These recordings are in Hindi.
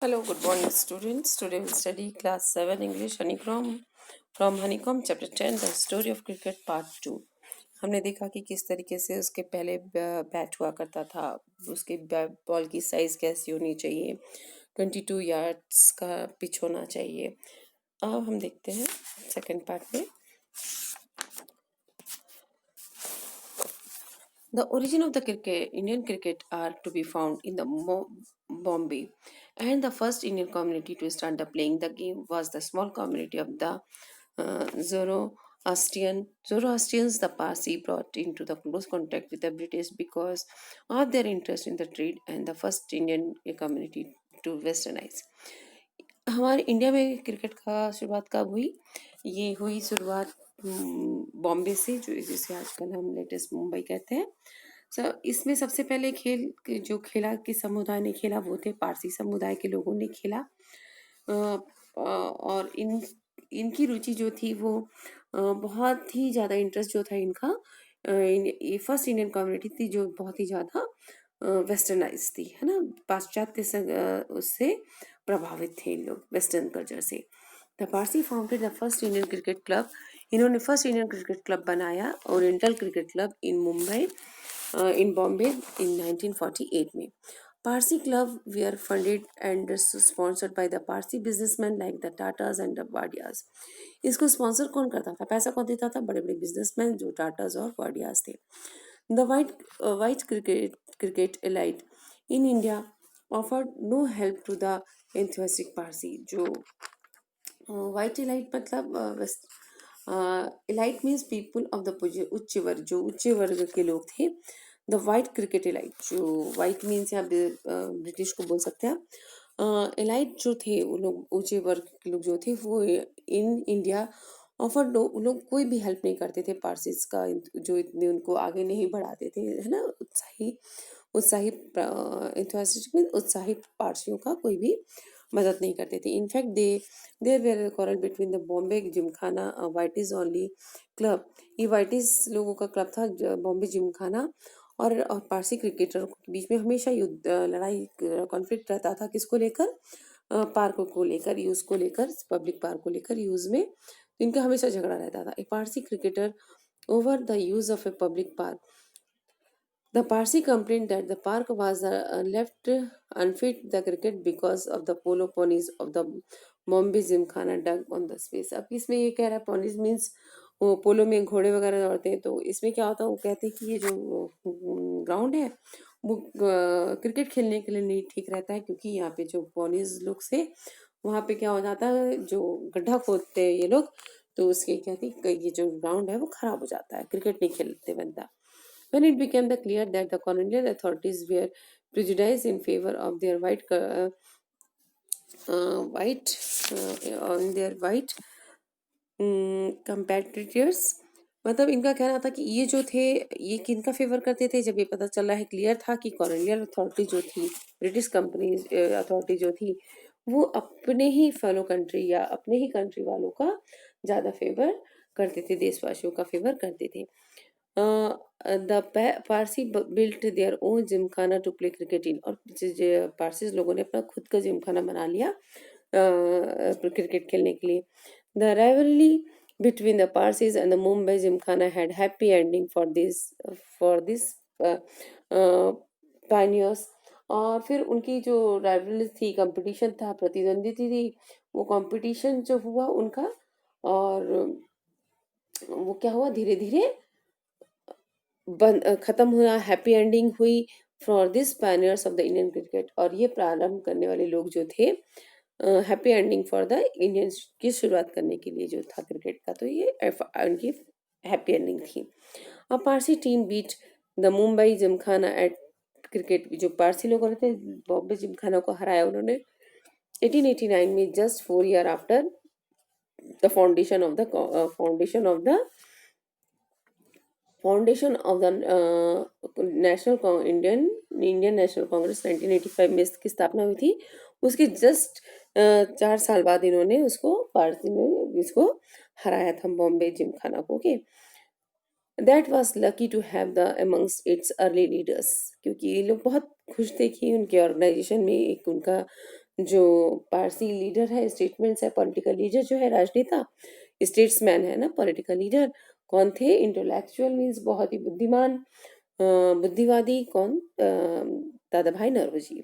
Hello, good morning, students. Today we'll study class 7 English Honeycomb from Honeycomb chapter 10 The Story of Cricket Part 2. हमने देखा कि किस तरीके से उसके पहले बैट हुआ करता था, उसके बॉल की साइज कैसी होनी चाहिए, 22 यार्ड्स का पिच होना चाहिए. अब हम देखते हैं सेकंड पार्ट में. The origin of the Indian cricket are to be found in the Bombay, and the first Indian community to start playing the game was the small community of the Zoroastrians. The Parsi brought into the close contact with the British because of their interest in the trade, and the first Indian community to westernize. हमारे इंडिया में क्रिकेट का शुरुआत कब हुई? ये हुई शुरुआत बॉम्बे से, जो जिसे आजकल हम लेटेस्ट मुंबई कहते हैं. इसमें सबसे पहले खेल जो खेला, किस समुदाय ने खेला, वो थे पारसी समुदाय के लोगों ने खेला. और इनकी रुचि जो थी वो बहुत ही ज़्यादा इंटरेस्ट जो था इनका, ये फर्स्ट इंडियन कम्युनिटी थी जो बहुत ही ज़्यादा वेस्टर्नाइज थी, है ना. पाश्चात्य उससे प्रभावित थे इन लोग, वेस्टर्न कल्चर से. The Parsi founded the first Indian cricket club. इन्होंने फर्स्ट इंडियन क्रिकेट क्लब बनाया, oriental cricket club in Mumbai, in Bombay in 1948 में. Parsi Club were funded and sponsored by the Parsi businessmen like the Tatas and the Wadias. इसको स्पॉन्सर कौन करता था, पैसा कौन देता था? बड़े बड़े बिजनेसमैन जो टाटास और वाडियास थे. The white cricket elite in India offered no help to the enthusiastic Parsi. जो white elite मतलब elite means people of the उच्च वर्ग, जो उच्च वर्ग के लोग थे. द वाइट क्रिकेट एलाइट, जो वाइट मीन्स यहाँ ब्रिटिश को बोल सकते हैं. एलाइट जो थे वो लोग, ऊंचे वर्ग के लोग जो थे, वो इन इंडिया ऑफर लोग कोई भी हेल्प नहीं करते थे पार्सिस का, जो इतने उनको आगे नहीं बढ़ाते थे, है ना. उत्साही उत्साही उत्साही पारसियों का कोई भी मदद नहीं करते थे. In fact there were quarrel between the Bombay Gymkhana whites only club. ये वाइटिस लोगों का क्लब था, बॉम्बे जिमखाना और पारसी क्रिकेटरों के बीच में हमेशा युद्ध, लड़ाई, कॉन्फ्लिक्ट रहता था. किसको लेकर? पार्क को लेकर, यूज को लेकर, पब्लिक पार्क को लेकर यूज में इनका हमेशा झगड़ा रहता था. A Parsi cricketer over the use of a public park. The Parsi complained that the park was left unfit the cricket because of the polo ponies of the Bombay Gymkhana dug on the space. अब इसमें ये कह रहा है, ponies means वो पोलो में घोड़े वगैरह दौड़ते हैं. तो इसमें क्या होता है, वो कहते हैं कि ये जो ग्राउंड है वो क्रिकेट खेलने के लिए नहीं ठीक रहता है, क्योंकि यहाँ पे जो पोनीज लोग से वहाँ पे क्या हो जाता है, जो गड्ढा खोदते हैं ये लोग, तो उसके कहते हैं ये जो ग्राउंड है वो खराब हो जाता है, क्रिकेट नहीं खेलते बनता. When it became clear that the colonial authorities were prejudiced in favor of their white compatriots. मतलब इनका कहना था कि ये जो थे ये किनका फेवर करते थे. जब ये पता चला है, क्लियर था कि कॉलोनियल अथॉरिटी जो थी, ब्रिटिश कंपनी अथॉरिटी जो थी, वो अपने ही फेलो कंट्री या अपने ही कंट्री वालों का ज़्यादा फेवर करते थे, देशवासियों का फेवर करते थे. The Parsi built their own gymkhana to play cricket in. और पारसी लोगों ने अपना खुद का जिमखाना बना लिया क्रिकेट खेलने के लिए. The rivalry between the Parsis and the Mumbai Gymkhana had happy ending for this pioneers. और फिर उनकी जो राइवलरी थी, कंपटीशन था, प्रतिद्वंदी थी, वो कंपटीशन जो हुआ उनका, और वो क्या हुआ, धीरे धीरे खत्म हुआ, हैप्पी एंडिंग हुई for this pioneers of the Indian cricket. और ये प्रारंभ करने वाले लोग जो थे, happy ending for the Indians की शुरुआत करने के लिए जो था क्रिकेट का, तो ये उनकी हैप्पी एंडिंग थी. अब Parsi team beat the Mumbai gymkhana at cricket. जो पारसी लोग रहते बॉम्बे जिमखाना को हराया उन्होंने 1889 में, just 4 year after the foundation of the foundation of the national Indian national Congress 1985 में इसकी स्थापना हुई थी. उसके जस्ट 4 साल बाद इन्होंने पारसी ने इसको हराया था, बॉम्बे जिमखाना को. Okay, that was lucky to have the amongst its early leaders. क्योंकि ये लोग बहुत खुश थे कि उनके ऑर्गेनाइजेशन में एक उनका जो पारसी लीडर है, स्टेटमेंट्स है, पॉलिटिकल लीडर जो है, राजनेता, स्टेट्समैन है ना, पॉलिटिकल लीडर कौन थे? इंटेलेक्चुअल मीन्स बहुत ही बुद्धिमान, बुद्धिवादी कौन? Dadabhai Naoroji.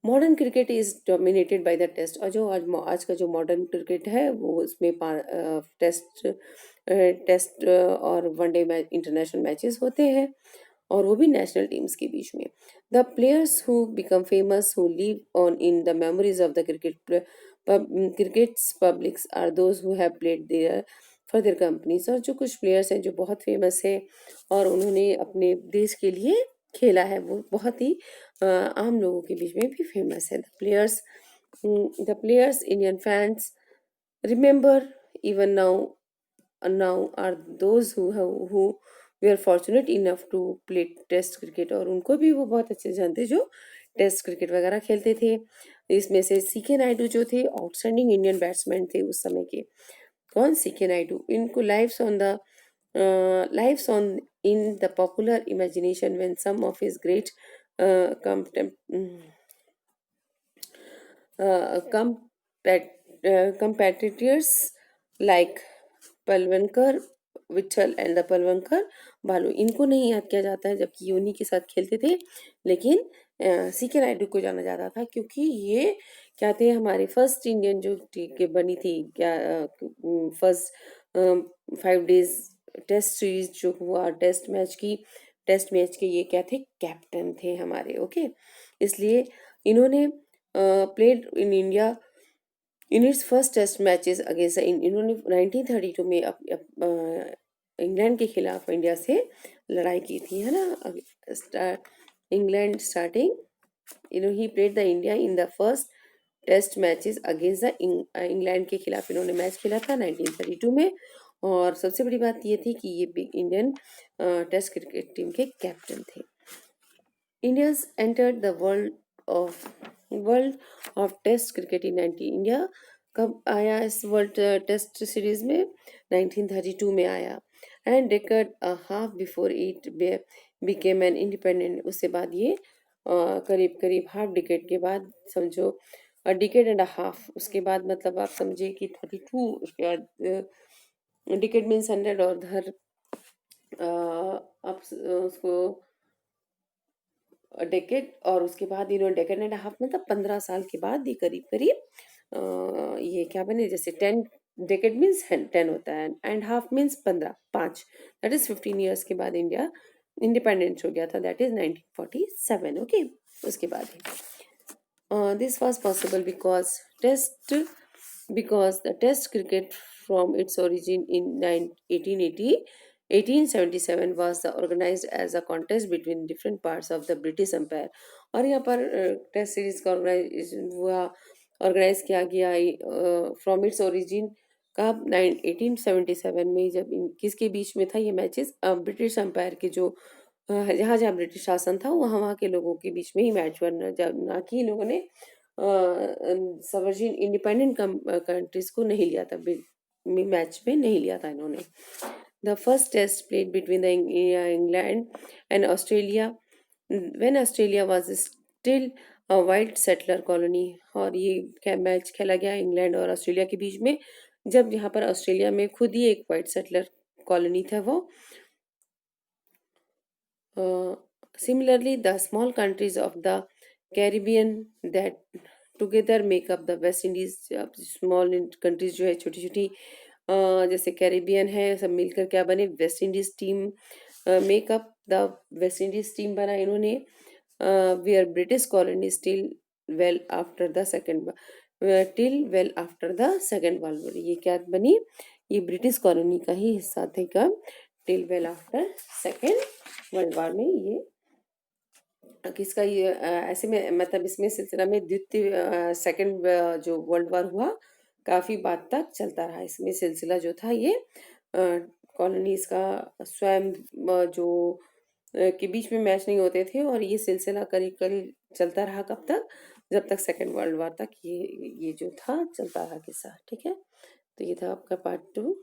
Modern cricket is dominated by the test, और जो आज का जो मॉडर्न क्रिकेट है वो उसमें टेस्ट और वनडे मैच, इंटरनेशनल मैचेस होते हैं, और वो भी नेशनल टीम्स के बीच में। The players who become famous, who live on in the memories of the cricket's publics are those who have played there for their companies. और जो कुछ प्लेयर्स हैं जो बहुत फेमस है और उन्होंने अपने देश के लिए खेला है, वो बहुत ही आम लोगों के बीच में भी फेमस है। The players Indian fans remember even now are those who were fortunate enough to play test cricket, और उनको भी वो बहुत अच्छे से जानते जो टेस्ट क्रिकेट वगैरह खेलते थे। इसमें से सीके नायडू जो थे आउटस्टैंडिंग इंडियन बैट्समैन थे उस समय के। कौन? सीके नायडू। इनको lives on in the popular imagination when some of his great uh, contem- mm, competitors like Palwankar Vithal and the Palwankar Baloo, इनको नहीं याद किया जाता है जबकि ये उन्हीं के साथ खेलते थे। लेकिन सीके नायडू को जाना जाता था क्योंकि ये क्या थे? हमारे फर्स्ट इंडियन जो के बनी थी क्या, फर्स्ट 5 डेज टेस्ट सीरीज जो हुआ, टेस्ट मैच के ये क्या थे? कैप्टन थे हमारे। ओके, इसलिए इन्होंने played in India in its first test matches against इन्होंने 1932 में इंग्लैंड के खिलाफ इंडिया से लड़ाई की थी, है ना। England starting, he played the India in the first test matches against the England के खिलाफ इन्होंने मैच खेला था 1932 में। और सबसे बड़ी बात ये थी कि ये big Indian test cricket team के कैप्टन थे। India's entered the world of test cricket in 19 India कब आया इस वर्ल्ड टेस्ट सीरीज में? 1932 में आया। And decade a half before it became an independent, उसके बाद ये करीब करीब हाफ डिकेड के बाद, समझो डिकेड एंड हाफ, उसके बाद मतलब आप समझिए कि 32, उसके बाद डिकेड मीन्स 100, और उधर आप उसको डेकेड, और उसके बाद इन्होंने डेकेड एंड हाफ मतलब 15 साल के बाद ये करीब करीब ये क्या बने? जैसे 10 डेकेड मीन्स 10 होता है, and half means 15, 5, that is 15 years के बाद इंडिया इंडिपेंडेंट हो गया था, दैट इज 1947। ओके, उसके बाद this was possible because the test cricket from its origin in 1877 was organized as a contest between different parts of the British Empire। और यहाँ पर टेस्ट सीरीज का ऑर्गेनाइज किया गया फ्रॉम इट्स ओरिजिन कब? 1877 में, जब किसके बीच में था ये मैचेस? ब्रिटिश एम्पायर के जो जहाँ जहाँ ब्रिटिश शासन था वहाँ वहाँ के लोगों के बीच में ही मैच हुआ, ना कि इन लोगों ने सवर्जिन इंडिपेंडेंट कंट्रीज को नहीं लिया था, मैच में नहीं लिया था इन्होंने। The first test played between the England and Australia when Australia was still a white settler colony, और ये क्या मैच खेला गया इंग्लैंड और ऑस्ट्रेलिया के बीच में, जब यहाँ पर ऑस्ट्रेलिया में खुद ही एक वाइट सेटलर कॉलोनी था वो। Similarly, the small countries of the Caribbean that together make up the West Indies, small countries जो है छोटी छोटी जैसे कैरिबियन है, सब मिलकर क्या बने? West Indies team. Makeup the West Indies team बना इन्होंने। Were British colony well after the second world war, ये क्या बनी? ये ब्रिटिश कॉलोनी का ही हिस्सा थे कब? Till well after second world war में ये किसका ये ऐसे में मतलब इसमें सिलसिला में द्वितीय सेकेंड जो वर्ल्ड वॉर हुआ काफी बाद तक चलता रहा। इसमें सिलसिला जो था ये कॉलोनीज का स्वयं जो के बीच में मैच नहीं होते थे, और ये सिलसिला करीब करीब चलता रहा कब तक? जब तक सेकेंड वर्ल्ड वॉर तक ये जो था चलता रहा किस्सा। ठीक है, तो ये था आपका पार्ट 2।